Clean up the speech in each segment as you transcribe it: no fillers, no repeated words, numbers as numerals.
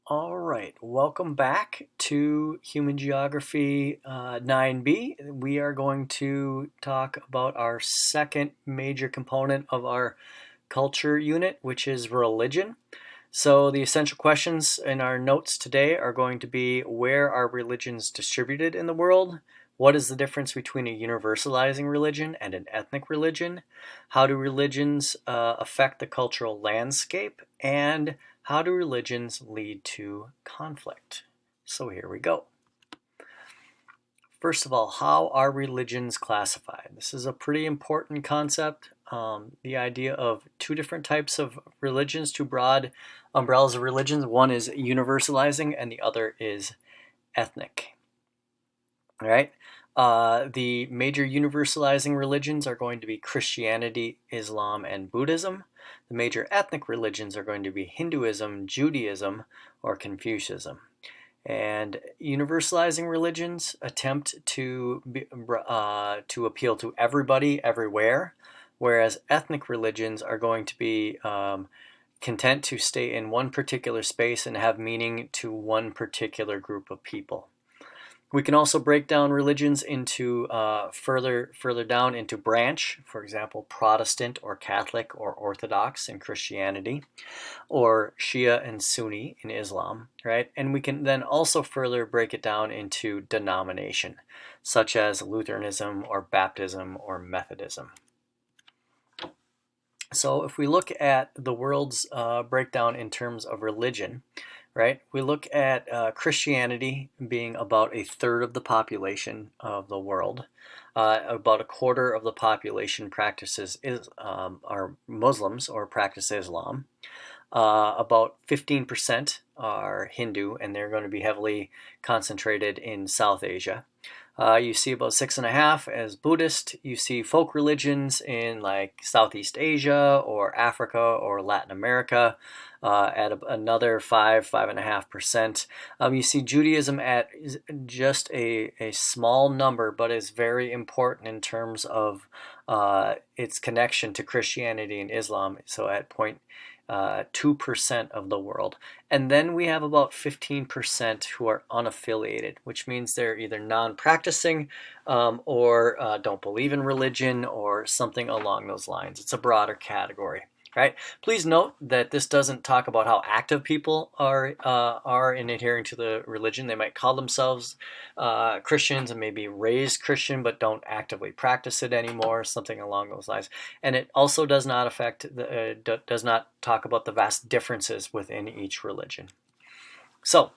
All right, welcome back to Human Geography 9B. We are going to talk about our second major component of our culture unit, which is religion. So the essential questions in our notes today are going to be: where are religions distributed in the world? What is the difference between a universalizing religion and an ethnic religion? How do religions affect the cultural landscape? And how do religions lead to conflict? So here we go. First of all, how are religions classified? This is a pretty important concept. The idea of two different types of religions, two broad umbrellas of religions. One is universalizing and the other is ethnic. All right. The major universalizing religions are going to be Christianity, Islam, and Buddhism. The major ethnic religions are going to be Hinduism, Judaism, or Confucianism. And universalizing religions attempt to appeal to everybody, everywhere, whereas ethnic religions are going to be content to stay in one particular space and have meaning to one particular group of people. We can also break down religions into further down into branch, for example, Protestant or Catholic or Orthodox in Christianity, or Shia and Sunni in Islam, right? And we can then also further break it down into denomination, such as Lutheranism or Baptism or Methodism. So if we look at the world's breakdown in terms of religion, right, we look at Christianity being about a third of the population of the world. About a quarter of the population are Muslims or practice Islam. About 15% are Hindu, and they're going to be heavily concentrated in South Asia. You see about 6.5 as Buddhist. You see folk religions in like Southeast Asia or Africa or Latin America at another 5.5%. You see Judaism at just a small number, but is very important in terms of its connection to Christianity and Islam. So at 2% of the world. And then we have about 15% who are unaffiliated, which means they're either non-practicing or don't believe in religion or something along those lines. It's a broader category. Right. Please note that this doesn't talk about how active people are in adhering to the religion. They might call themselves Christians and maybe raised Christian, but don't actively practice it anymore. Something along those lines. And it also does not does not talk about the vast differences within each religion. So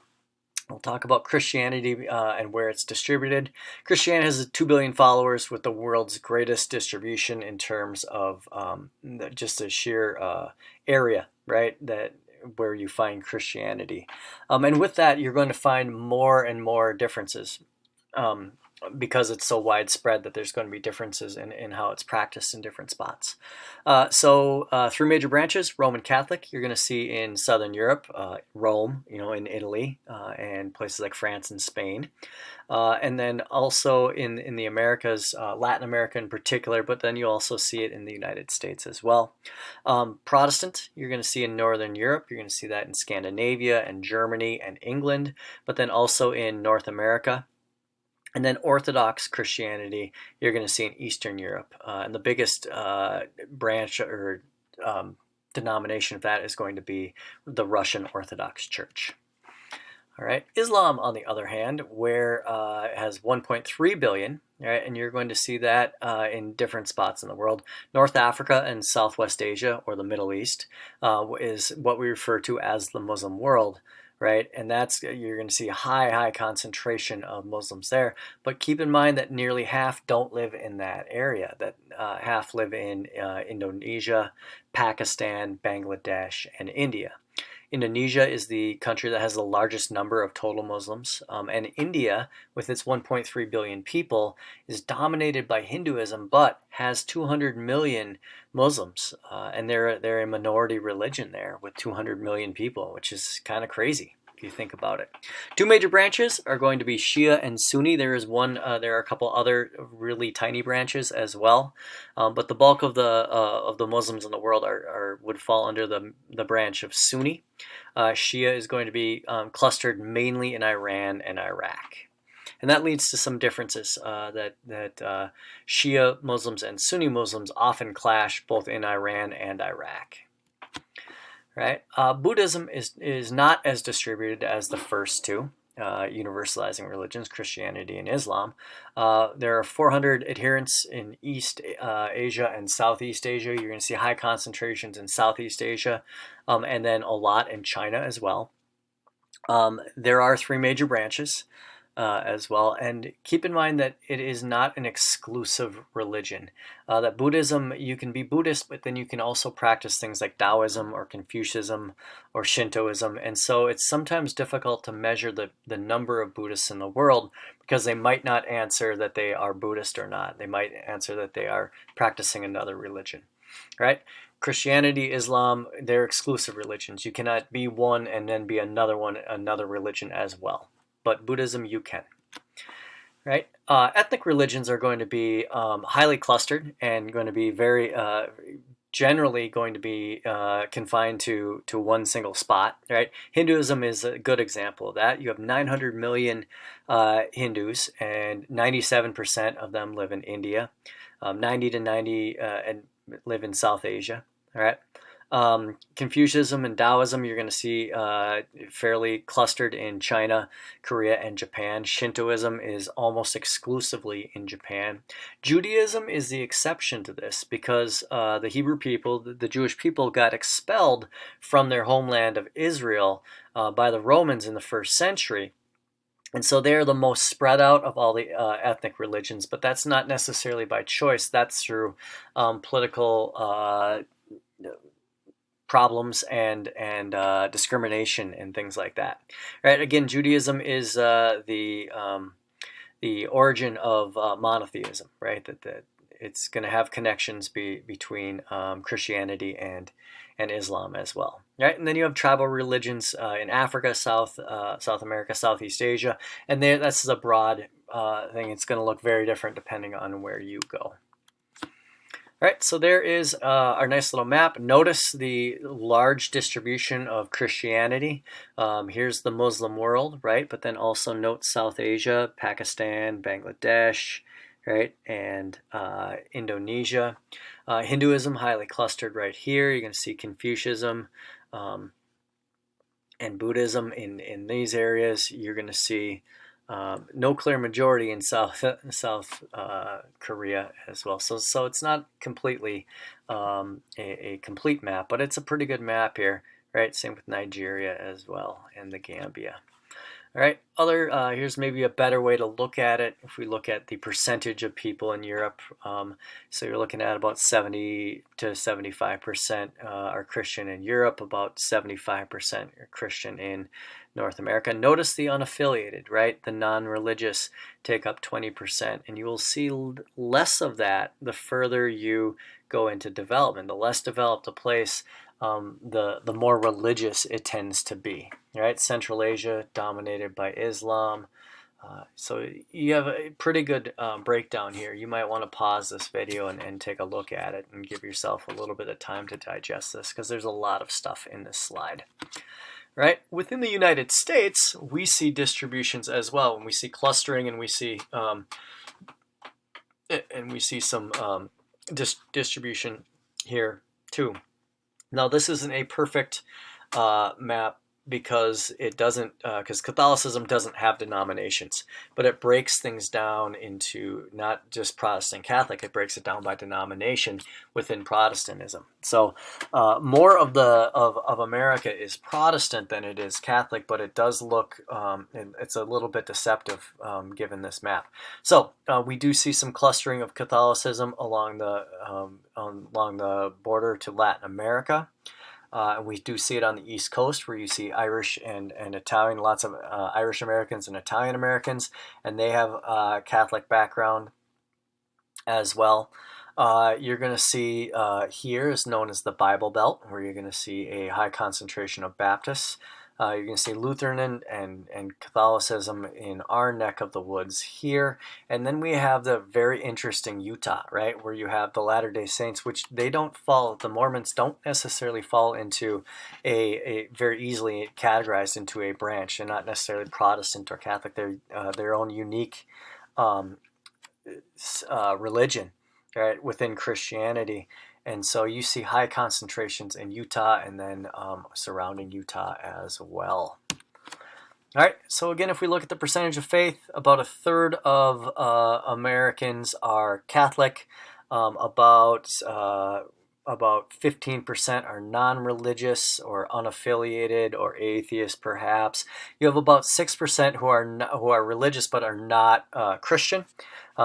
we'll talk about Christianity and where it's distributed. Christianity has 2 billion followers, with the world's greatest distribution in terms of just the sheer area, right, that where you find Christianity. And with that, you're going to find more and more differences. Because it's so widespread that there's going to be differences in how it's practiced in different spots. Three major branches: Roman Catholic, you're going to see in Southern Europe, Rome, in Italy, and places like France and Spain. And then also in the Americas, Latin America in particular, but then you also see it in the United States as well. Protestant, you're going to see in Northern Europe. You're going to see that in Scandinavia and Germany and England, but then also in North America. And then Orthodox Christianity, you're going to see in Eastern Europe. And the biggest branch or denomination of that is going to be the Russian Orthodox Church. All right. Islam, on the other hand, where it has 1.3 billion, right, and you're going to see that in different spots in the world. North Africa and Southwest Asia, or the Middle East, is what we refer to as the Muslim world. Right, and you're going to see a high concentration of Muslims there. But keep in mind that nearly half don't live in that area. That half live in Indonesia, Pakistan, Bangladesh, and India. Indonesia is the country that has the largest number of total Muslims, and India, with its 1.3 billion people, is dominated by Hinduism, but has 200 million Muslims, and they're a minority religion there with 200 million people, which is kind of crazy. if you think about it. Two major branches are going to be Shia and Sunni. There are a couple other really tiny branches as well, but the bulk of the Muslims in the world would fall under the branch of Sunni. Shia is going to be clustered mainly in Iran and Iraq. And that leads to some differences that Shia Muslims and Sunni Muslims often clash both in Iran and Iraq. Right? Buddhism is not as distributed as the first two universalizing religions, Christianity and Islam. There are 400 adherents in East Asia and Southeast Asia. You're going to see high concentrations in Southeast Asia, and then a lot in China as well. There are three major branches as well, and keep in mind that it is not an exclusive religion. That Buddhism, you can be Buddhist, but then you can also practice things like Taoism or Confucianism or Shintoism, and so it's sometimes difficult to measure the number of Buddhists in the world because they might not answer that they are Buddhist or not. They might answer that they are practicing another religion, right? Christianity, Islam, they're exclusive religions. You cannot be one and then be another religion as well. But Buddhism, you can. Right? Ethnic religions are going to be highly clustered and going to be very generally going to be confined to one single spot. Right? Hinduism is a good example of that. You have 900 million Hindus, and 97% of them live in India. 90 to 90 and live in South Asia. All right. Confucianism and Taoism, you're going to see fairly clustered in China, Korea, and Japan. Shintoism is almost exclusively in Japan. Judaism is the exception to this because the Hebrew people, the Jewish people, got expelled from their homeland of Israel by the Romans in the first century. And so they're the most spread out of all the ethnic religions, but that's not necessarily by choice. That's through political problems and discrimination and things like that. Right? Again, Judaism is the origin of monotheism. Right? That it's going to have connections between Christianity and Islam as well. Right? And then you have tribal religions in Africa, South America, Southeast Asia, and that's a broad thing. It's going to look very different depending on where you go. All right, so there is our nice little map. Notice the large distribution of Christianity. Here's the Muslim world, right? But then also note South Asia, Pakistan, Bangladesh, right? And Indonesia. Hinduism, highly clustered right here. You're going to see Confucianism and Buddhism in these areas. You're going to see no clear majority in South Korea as well. So it's not completely a complete map, but it's a pretty good map here, right? Same with Nigeria as well and the Gambia. All right, here's maybe a better way to look at it. If we look at the percentage of people in Europe, so you're looking at about 70 to 75% are Christian in Europe, about 75% are Christian in North America. Notice the unaffiliated, right? The non-religious take up 20%, and you will see less of that the further you go into development. The less developed a place, the more religious it tends to be. Right? Central Asia dominated by Islam. So you have a pretty good breakdown here. You might want to pause this video and take a look at it and give yourself a little bit of time to digest this because there's a lot of stuff in this slide. Right? Within the United States, we see distributions as well, and we see clustering, and we see some distribution here too. Now, this isn't a perfect map because Catholicism doesn't have denominations, but it breaks things down into not just Protestant Catholic, it breaks it down by denomination within Protestantism. So more of America is Protestant than it is Catholic, but it does look, it's a little bit deceptive given this map. So we do see some clustering of Catholicism along the border to Latin America. We do see it on the East Coast where you see Irish and Italian, lots of Irish Americans and Italian Americans, and they have a Catholic background as well. You're going to see here is known as the Bible Belt, where you're going to see a high concentration of Baptists. You can see Lutheran and Catholicism in our neck of the woods here. And then we have the very interesting Utah, right, where you have the Latter-day Saints, which they don't fall, the Mormons don't necessarily fall into a very easily categorized into a branch. They're not necessarily Protestant or Catholic. They're their own unique religion, right, within Christianity. And so you see high concentrations in Utah and then surrounding Utah as well. All right, so again, if we look at the percentage of faith, about a third of Americans are Catholic, about 15% are non-religious or unaffiliated or atheist, perhaps. You have about 6% who are religious but are not Christian.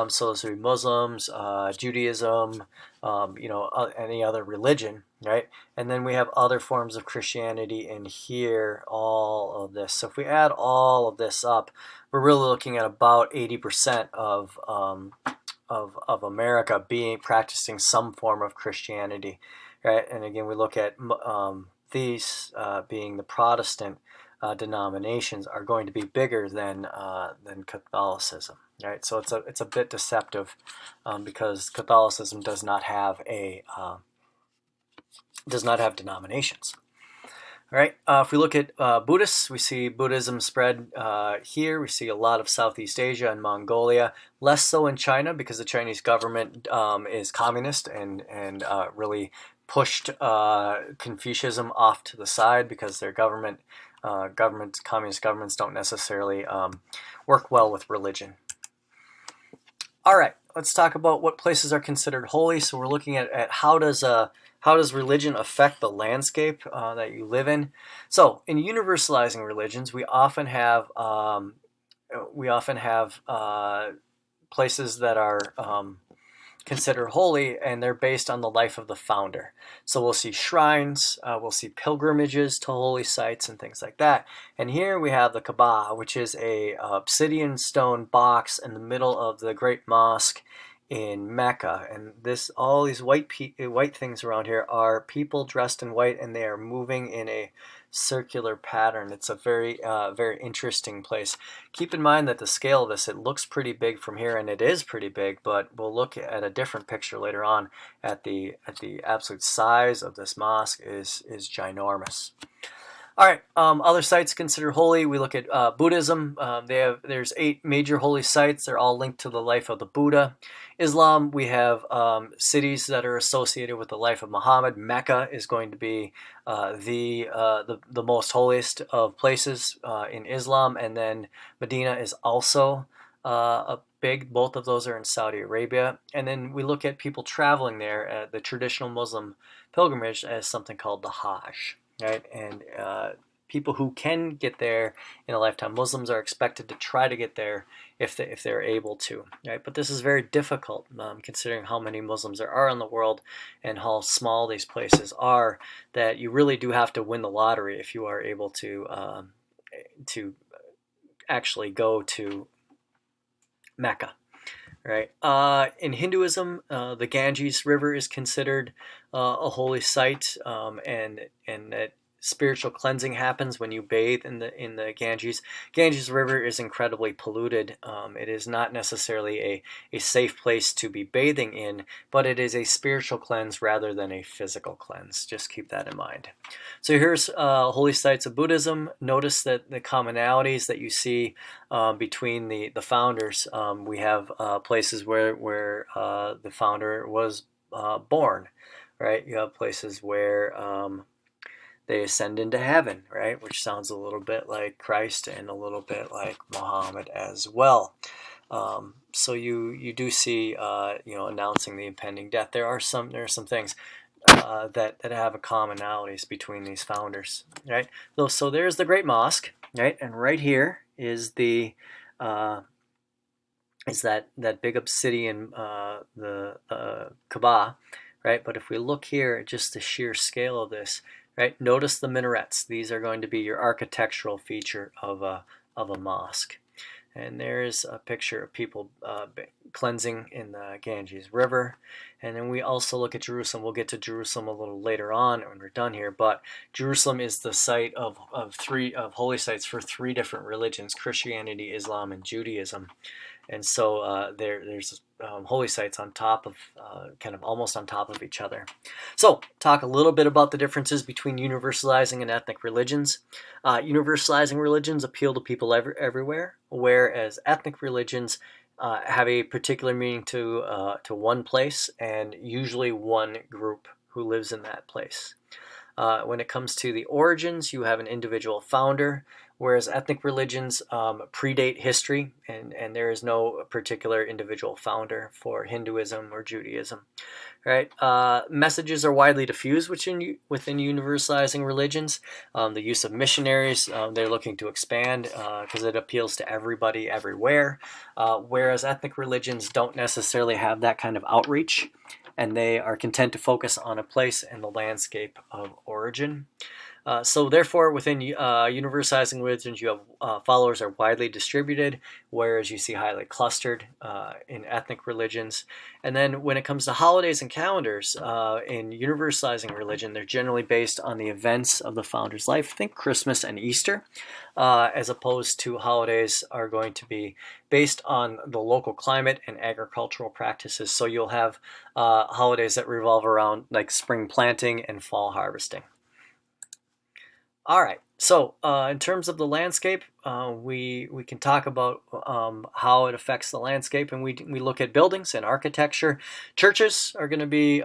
So those would be Muslims, Judaism, any other religion, right? And then we have other forms of Christianity in here, all of this. So if we add all of this up, we're really looking at about 80% of America practicing some form of Christianity, right? And again, we look at these being the Protestant denominations are going to be bigger than Catholicism, right? So it's a bit deceptive because Catholicism does not have denominations. All right, if we look at Buddhists, we see Buddhism spread here. We see a lot of Southeast Asia and Mongolia, less so in China because the Chinese government is communist and really pushed Confucianism off to the side because their communist governments don't necessarily work well with religion. All right, let's talk about what places are considered holy. So we're looking at how does religion affect the landscape that you live in? So in universalizing religions, we often have places that are considered holy, and they're based on the life of the founder. So we'll see shrines, we'll see pilgrimages to holy sites and things like that. And here we have the Kaaba, which is a obsidian stone box in the middle of the Great Mosque in Mecca. And all these white things around here are people dressed in white, and they are moving in a circular pattern. It's a very very interesting place. Keep in mind that the scale of this, it looks pretty big from here, and it is pretty big, but we'll look at a different picture later on at the absolute size of this mosque is ginormous. All right, other sites considered holy. We look at Buddhism. There's 8 major holy sites. They're all linked to the life of the Buddha. Islam, we have cities that are associated with the life of Muhammad. Mecca is going to be the most holiest of places in Islam, and then Medina is also a big. Both of those are in Saudi Arabia. And then we look at people traveling there, the traditional Muslim pilgrimage, as something called the Hajj. Right, and people who can get there in a lifetime, Muslims are expected to try to get there if they're able to. Right, but this is very difficult considering how many Muslims there are in the world and how small these places are. That you really do have to win the lottery if you are able to actually go to Mecca. Right. In Hinduism, the Ganges River is considered a holy site, and that spiritual cleansing happens when you bathe in the Ganges. Ganges River is incredibly polluted. It is not necessarily a safe place to be bathing in, but it is a spiritual cleanse rather than a physical cleanse. Just keep that in mind. So here's holy sites of Buddhism. Notice that the commonalities that you see between the founders. We have places where the founder was born, right? You have places where they ascend into heaven, right? Which sounds a little bit like Christ and a little bit like Muhammad as well. So you do see, announcing the impending death. There are some things that have a commonalities between these founders, right? So there's the Great Mosque, right? And right here is that big obsidian, the Kaaba, right? But if we look here at just the sheer scale of this, right? Notice the minarets. These are going to be your architectural feature of a mosque. And there's a picture of people cleansing in the Ganges River. And then we also look at Jerusalem. We'll get to Jerusalem a little later on when we're done here, but Jerusalem is the site of holy sites for 3 different religions: Christianity, Islam, and Judaism. And so there's holy sites on top of, kind of almost on top of each other. So talk a little bit about the differences between universalizing and ethnic religions. Universalizing religions appeal to people everywhere, whereas ethnic religions have a particular meaning to one place and usually one group who lives in that place. When it comes to the origins, you have an individual founder, whereas ethnic religions predate history, and there is no particular individual founder for Hinduism or Judaism. Right? Messages are widely diffused within universalizing religions. The use of missionaries, they're looking to expand because it appeals to everybody everywhere, whereas ethnic religions don't necessarily have that kind of outreach, and they are content to focus on a place and the landscape of origin. So therefore, within universalizing religions, you have followers are widely distributed, whereas you see highly clustered in ethnic religions. And then when it comes to holidays and calendars, in universalizing religion, they're generally based on the events of the founder's life. Think Christmas and Easter, as opposed to holidays are going to be based on the local climate and agricultural practices. So you'll have holidays that revolve around like spring planting and fall harvesting. All right, so in terms of the landscape, we can talk about how it affects the landscape, and we look at buildings and architecture. Churches are going to be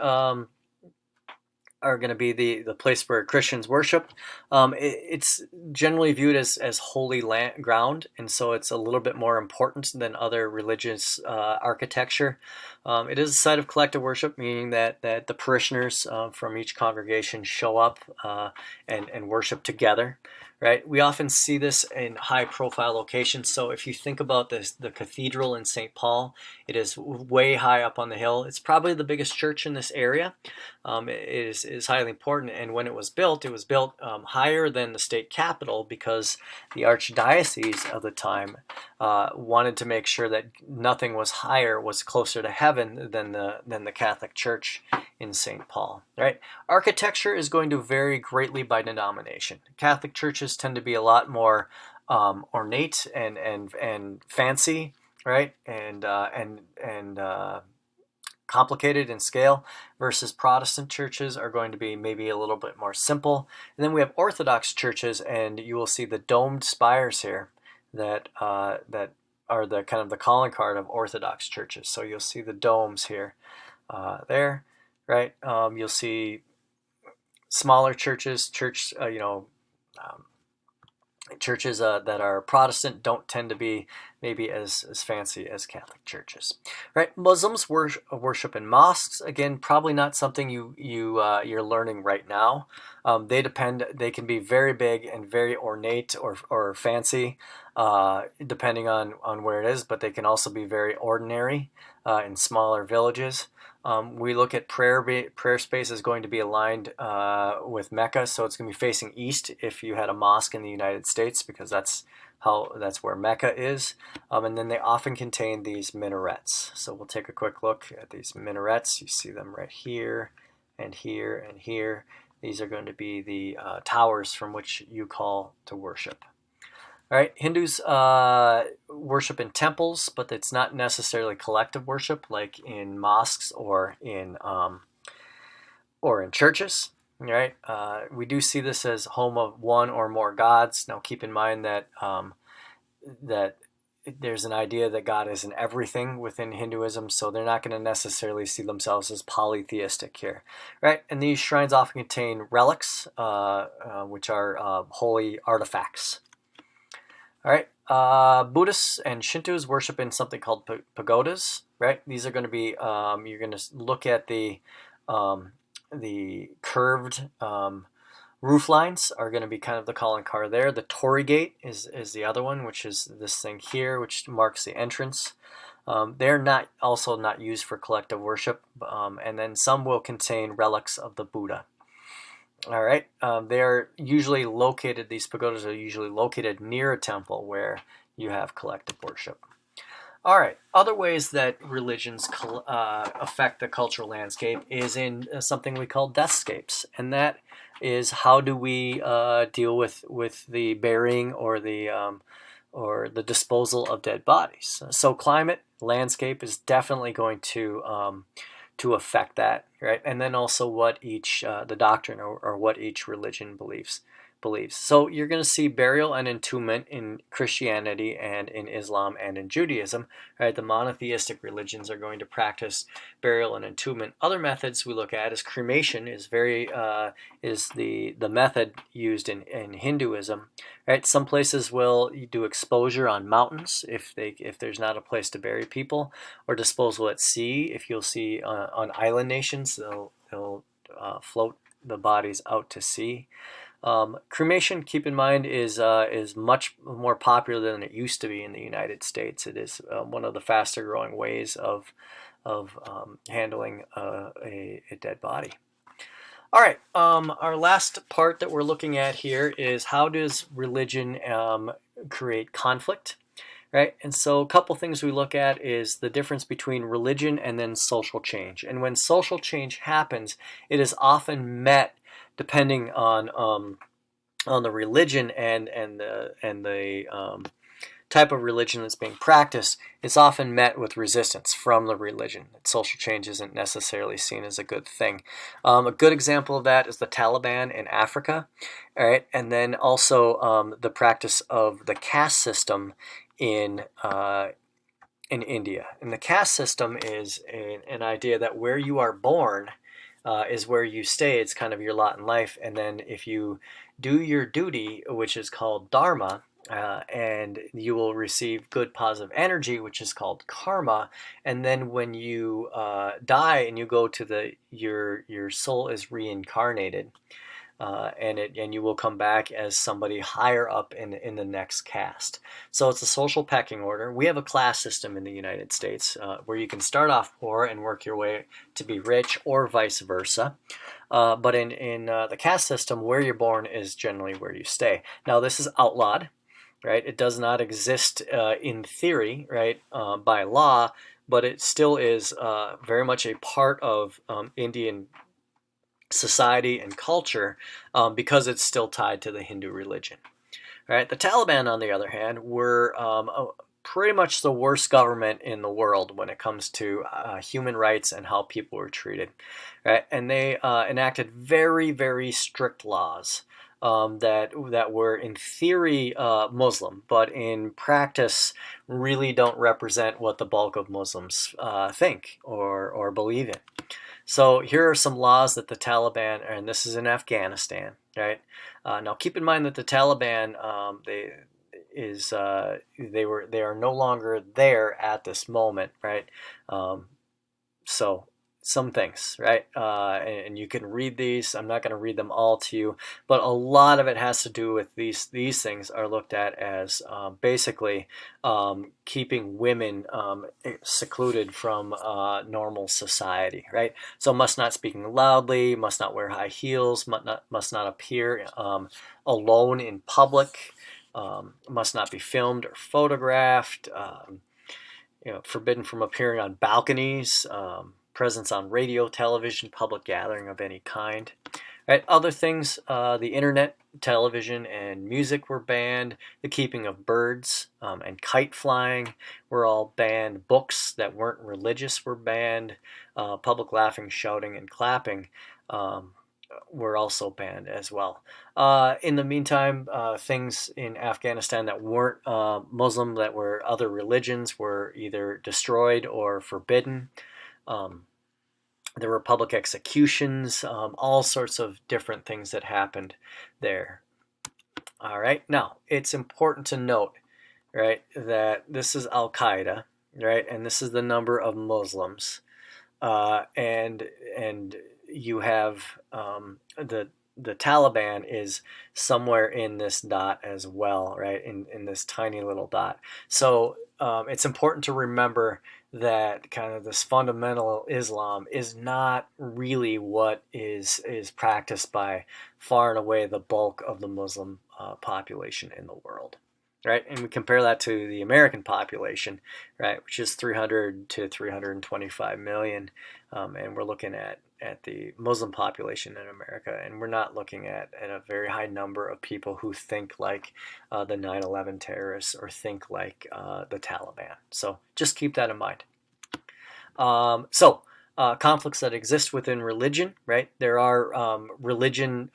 the place where Christians worship. It's generally viewed as holy land ground, and so it's a little bit more important than other religious architecture. It is a site of collective worship, meaning that the parishioners from each congregation show up and worship together. Right? We often see this in high-profile locations. So if you think about the cathedral in St. Paul, it is way high up on the hill. It's probably the biggest church in this area. It is highly important. And when it was built higher than the state capitol because the archdiocese of the time wanted to make sure that nothing was closer to heaven than the Catholic Church in St. Paul. Right? Architecture is going to vary greatly by denomination. Catholic churches tend to be a lot more ornate and fancy, right? And complicated in scale, versus Protestant churches are going to be maybe a little bit more simple. And then we have Orthodox churches, and you will see the domed spires here that are the kind of the calling card of Orthodox churches. So you'll see the domes here, there, right? You'll see smaller churches, churches that are Protestant don't tend to be maybe as fancy as Catholic churches, right? Muslims worship in mosques. Again, probably not something you're learning right now. They can be very big and very ornate or fancy, depending on where it is, but they can also be very ordinary in smaller villages. We look at prayer space is going to be aligned with Mecca, so it's going to be facing east if you had a mosque in the United States, because that's where Mecca is. And then they often contain these minarets. So we'll take a quick look at these minarets. You see them right here and here and here. These are going to be the towers from which you call to worship. All right, Hindus worship in temples, but it's not necessarily collective worship like in mosques or in churches. All right, we do see this as home of one or more gods. Now, keep in mind that that there's an idea that God is in everything within Hinduism, so they're not going to necessarily see themselves as polytheistic here, right? And these shrines often contain relics, which are holy artifacts. All right, Buddhists and Shintos worship in something called pagodas, right? These are going to be, you're going to look at the curved roof lines are going to be kind of the calling card there. The Torii Gate is the other one, which is this thing here, which marks the entrance. They're also not used for collective worship, and then some will contain relics of the Buddha. All right, these pagodas are usually located near a temple where you have collective worship. All right. Other ways that religions affect the cultural landscape is in something we call deathscapes, and that is how do we deal with the burying or the disposal of dead bodies. So climate, landscape is definitely going to affect that, right? And then also what each the doctrine or what each religion believes. So you're going to see burial and entombment in Christianity and in Islam and in Judaism, right? The monotheistic religions are going to practice burial and entombment. Other methods we look at is cremation is the method used in Hinduism, right? Some places will do exposure on mountains if there's not a place to bury people, or disposal at sea. If you'll see on island nations, they'll float the bodies out to sea. Cremation, keep in mind, is much more popular than it used to be in the United States. It is one of the faster growing ways of handling a dead body. All right, our last part that we're looking at here is how does religion create conflict, right? And so a couple things we look at is the difference between religion and then social change. And when social change happens, it is often met depending on the religion and the type of religion that's being practiced. It's often met with resistance from the religion. Social change isn't necessarily seen as a good thing. A good example of that is the Taliban in Africa, all right, and then also the practice of the caste system in India. And the caste system is an idea that where you are born is where you stay. It's kind of your lot in life. And then if you do your duty, which is called dharma, and you will receive good positive energy, which is called karma. And then when you die and you go to your soul is reincarnated. And you will come back as somebody higher up in the next caste. So it's a social pecking order. We have a class system in the United States where you can start off poor and work your way to be rich, or vice versa. But in the caste system, where you're born is generally where you stay. Now, this is outlawed, right? It does not exist in theory, right, by law, but it still is very much a part of Indian society and culture because it's still tied to the Hindu religion. Right? The Taliban, on the other hand, were pretty much the worst government in the world when it comes to human rights and how people were treated. Right? And they enacted very, very strict laws that were in theory Muslim, but in practice really don't represent what the bulk of Muslims think or believe in. So here are some laws that the Taliban, and this is in Afghanistan, right? Now keep in mind that the Taliban, they are no longer there at this moment, right? So some things, right? And you can read these. I'm not going to read them all to you, but a lot of it has to do with these things are looked at as basically keeping women secluded from normal society, right? So must not speaking loudly, must not wear high heels, must not appear alone in public, must not be filmed or photographed, forbidden from appearing on balconies, presence on radio, television, public gathering of any kind. Right? Other things, the internet, television, and music were banned. The keeping of birds and kite flying were all banned. Books that weren't religious were banned. Public laughing, shouting, and clapping were also banned as well. In the meantime, things in Afghanistan that weren't Muslim, that were other religions, were either destroyed or forbidden. There were public executions, all sorts of different things that happened there. All right, now it's important to note, right, that this is Al Qaeda, right, and this is the number of Muslims, and you have the Taliban is somewhere in this dot as well, right, in this tiny little dot. So it's important to remember that kind of this fundamental Islam is not really what is practiced by far and away the bulk of the Muslim population in the world. right? And we compare that to the American population, right, which is 300 to 325 million, and we're looking at the Muslim population in America, and we're not looking at a very high number of people who think like the 9/11 terrorists or think like the Taliban. So just keep that in mind. Conflicts that exist within religion, right? There are religion,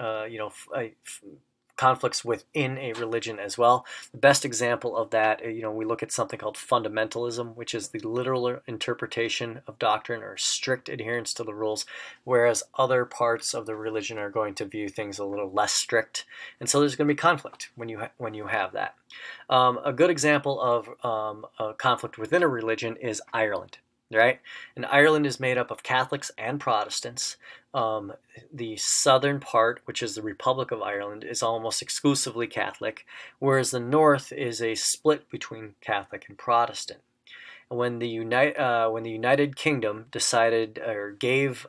conflicts within a religion as well. The best example of that, we look at something called fundamentalism, which is the literal interpretation of doctrine or strict adherence to the rules, whereas other parts of the religion are going to view things a little less strict. And so there's going to be conflict when you have that. A good example of a conflict within a religion is Ireland. Right? And Ireland is made up of Catholics and Protestants. The southern part, which is the Republic of Ireland, is almost exclusively Catholic, whereas the north is a split between Catholic and Protestant. And when the United Kingdom decided or gave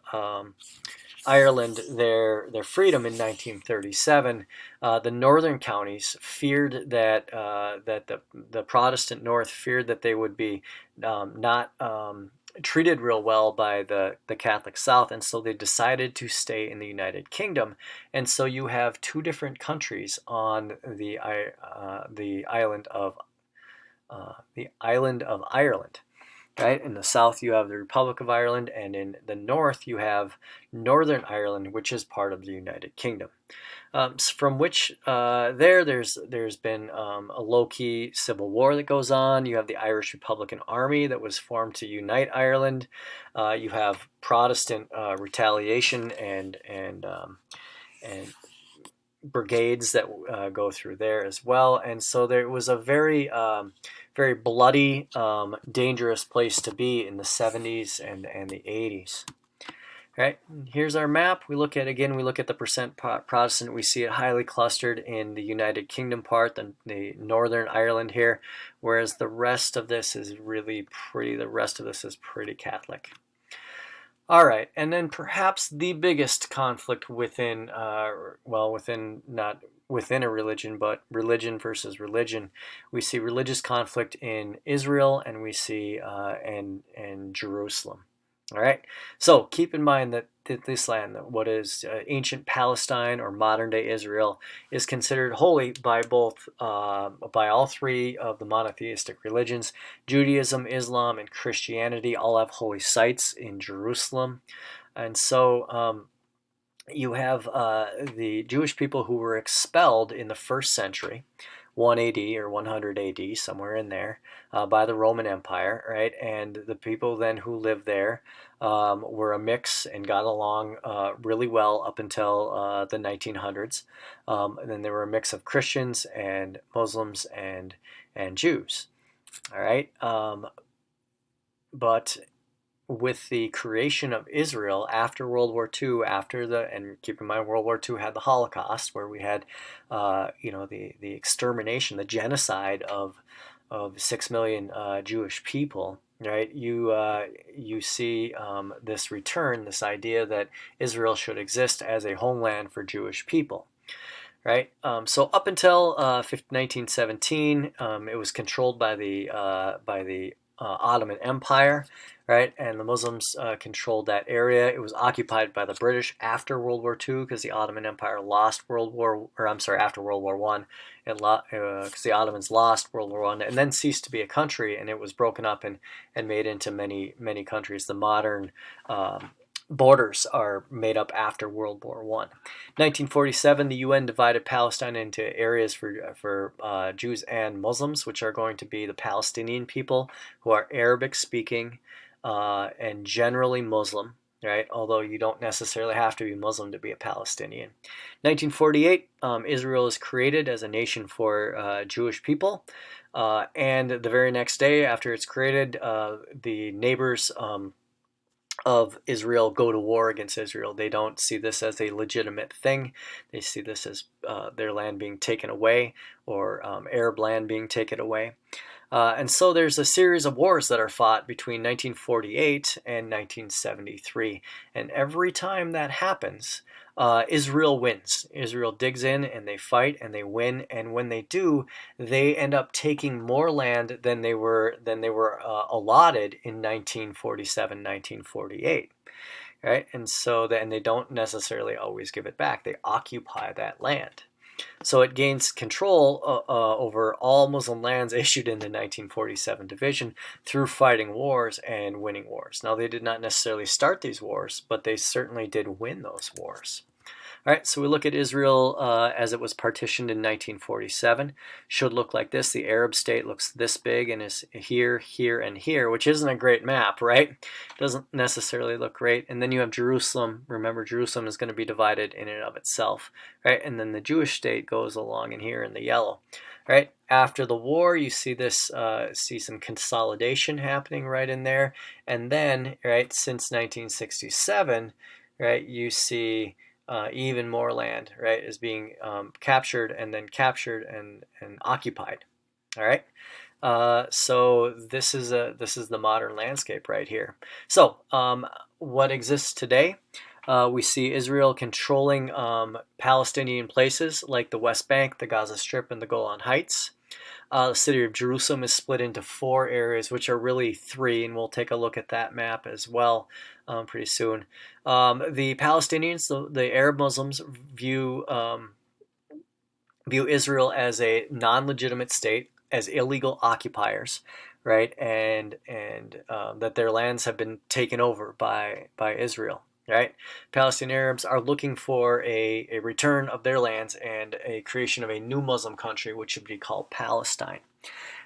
Ireland their freedom in 1937, the northern counties feared that the Protestant North feared that they would be not treated real well by the Catholic South, and so they decided to stay in the United Kingdom. And so you have two different countries on the island of Ireland. Right? In the south, you have the Republic of Ireland, and in the north, you have Northern Ireland, which is part of the United Kingdom. From which there's been a low-key civil war that goes on. You have the Irish Republican Army that was formed to unite Ireland. You have Protestant retaliation and brigades that go through there as well. And so there was a very very bloody, dangerous place to be in the 70s and the 80s. Right, here's our map. We look at the percent Protestant. We see it highly clustered in the United Kingdom part, the Northern Ireland here, whereas the rest of this is really pretty. The rest of this is pretty Catholic. All right, and then perhaps the biggest conflict within, not within a religion, but religion versus religion. We see religious conflict in Israel, and we see in Jerusalem. All right, so keep in mind that this land, what is ancient Palestine or modern day Israel, is considered holy by all three of the monotheistic religions. Judaism, Islam, and Christianity all have holy sites in Jerusalem. And so you have the Jewish people who were expelled in the first century, 1 AD or 100 AD, somewhere in there, by the Roman Empire, right? And the people then who lived there were a mix and got along really well up until the 1900s. And then there were a mix of Christians and Muslims and Jews, all right? But with the creation of Israel after World War II, and keep in mind World War II had the Holocaust, where we had, the extermination, the genocide of 6 million Jewish people. Right, you see this return, this idea that Israel should exist as a homeland for Jewish people. Right, so up until 1917, it was controlled by the Ottoman Empire, right? And the Muslims controlled that area. It was occupied by the British after World War II because the Ottoman Empire lost after World War One, because the Ottomans lost World War One and then ceased to be a country, and it was broken up and made into many countries. The modern borders are made up after World War I. 1947, the UN divided Palestine into areas for Jews and Muslims, which are going to be the Palestinian people, who are Arabic speaking and generally Muslim, right? Although you don't necessarily have to be Muslim to be a Palestinian. 1948, Israel is created as a nation for Jewish people. And the very next day after it's created, the neighbors of Israel go to war against Israel. They don't see this as a legitimate thing. They see this as their land being taken away, or Arab land being taken away. And so there's a series of wars that are fought between 1948 and 1973. And every time that happens, Israel wins. Israel digs in and they fight and they win. And when they do, they end up taking more land than they were allotted in 1947, 1948. Right? And so then they don't necessarily always give it back. They occupy that land. So it gains control over all Muslim lands issued in the 1947 division through fighting wars and winning wars. Now, they did not necessarily start these wars, but they certainly did win those wars. All right, so we look at Israel as it was partitioned in 1947. Should look like this. The Arab state looks this big and is here, here, and here, which isn't a great map, right? Doesn't necessarily look great. And then you have Jerusalem. Remember, Jerusalem is going to be divided in and of itself, right? And then the Jewish state goes along in here in the yellow. Right after the war, you see this, see some consolidation happening right in there, and then right since 1967, right, you see even more land, right, is being captured and then captured and occupied. All right. So this is the modern landscape right here. So what exists today? We see Israel controlling Palestinian places like the West Bank, the Gaza Strip, and the Golan Heights. The city of Jerusalem is split into 4 areas, which are really 3, and we'll take a look at that map as well pretty soon. The Palestinians, the Arab Muslims, view Israel as a non-legitimate state, as illegal occupiers, right, and that their lands have been taken over by Israel. Right, Palestinian Arabs are looking for a return of their lands and a creation of a new Muslim country, which should be called Palestine.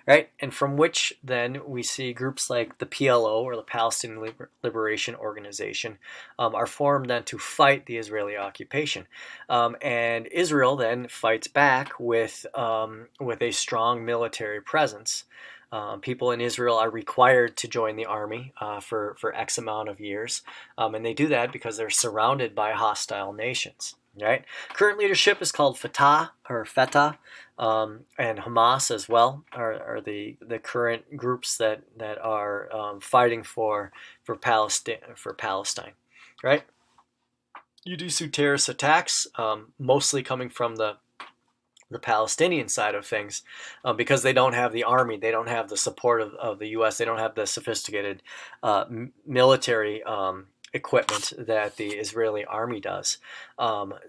Right, and from which then we see groups like the PLO, or the Palestinian Liberation Organization, are formed then to fight the Israeli occupation, and Israel then fights back with a strong military presence. People in Israel are required to join the army for X amount of years, and they do that because they're surrounded by hostile nations. Right. Current leadership is called Fatah, and Hamas as well are the current groups that are fighting for Palestine. Right. You do see terrorist attacks, mostly coming from the Palestinian side of things, because they don't have the army, they don't have the support of the U.S., they don't have the sophisticated military equipment that the Israeli army does.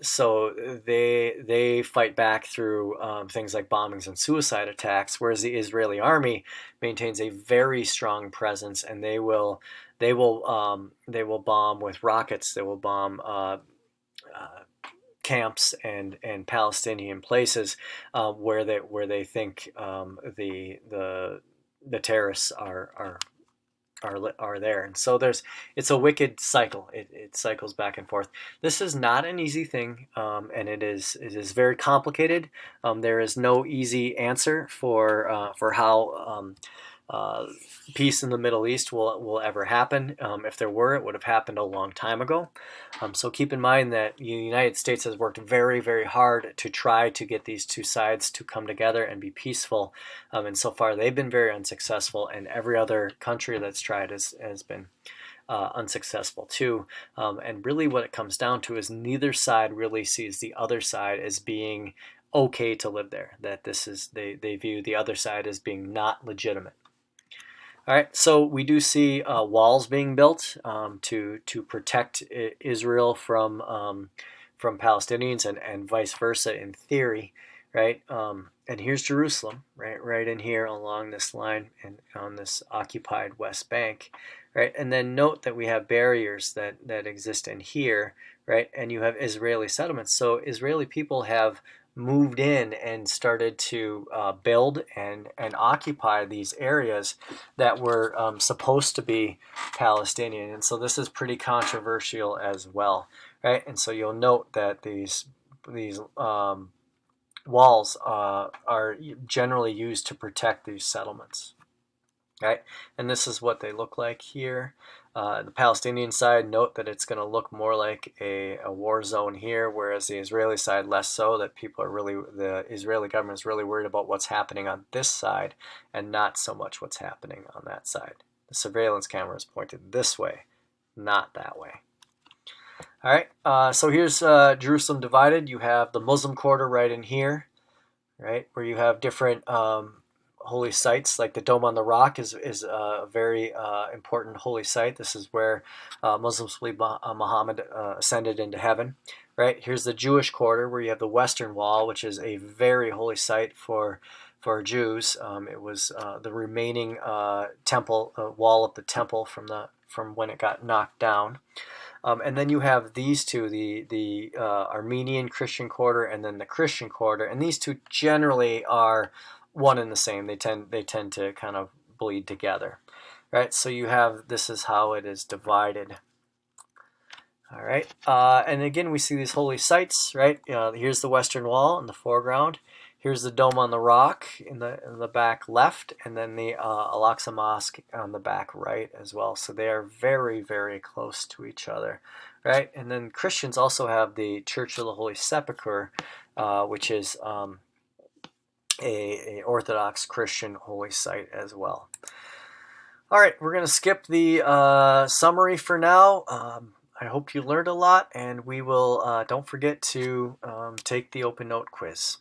So they fight back through things like bombings and suicide attacks, whereas the Israeli army maintains a very strong presence, and they will bomb with rockets. They will bomb camps and Palestinian places where they think the terrorists are there. And so it's a wicked cycle. It cycles back and forth. This is not an easy thing, and it is very complicated. There is no easy answer for how peace in the Middle East will ever happen. If there were, it would have happened a long time ago. So keep in mind that the United States has worked very, very hard to try to get these two sides to come together and be peaceful. And so far, they've been very unsuccessful, and every other country that's tried has been unsuccessful too. And really what it comes down to is neither side really sees the other side as being okay to live there, that they view the other side as being not legitimate. All right, so we do see walls being built to protect Israel from Palestinians and vice versa in theory, right? And here's Jerusalem, right in here along this line and on this occupied West Bank, right? And then note that we have barriers that exist in here, right? And you have Israeli settlements. So Israeli people have moved in and started to build and occupy these areas that were supposed to be Palestinian. And so this is pretty controversial as well, right? And so you'll note that these walls are generally used to protect these settlements. right? And this is what they look like here. The Palestinian side, note that it's going to look more like a war zone here, whereas the Israeli side less so, that the Israeli government is really worried about what's happening on this side and not so much what's happening on that side. The surveillance camera is pointed this way, not that way. All right, so here's Jerusalem divided. You have the Muslim quarter right in here, right, where you have different holy sites, like the Dome on the Rock is a very important holy site. This is where Muslims believe Muhammad ascended into heaven. Right, here's the Jewish quarter, where you have the Western Wall, which is a very holy site for Jews. It was the remaining temple wall of the temple from when it got knocked down. And then you have these two, the Armenian Christian quarter and then the Christian quarter, and these two generally are one and the same. They tend to kind of bleed together, right? So you have, this is how it is divided. All right, and again we see these holy sites, right? Here's the Western Wall in the foreground. Here's the Dome on the Rock in the back left, and then the Al-Aqsa Mosque on the back right as well. So they are very, very close to each other, right? And then Christians also have the Church of the Holy Sepulchre, which is a Orthodox Christian holy site as well. All right, we're going to skip the summary for now. I hope you learned a lot, and we will, don't forget to take the Open Note quiz.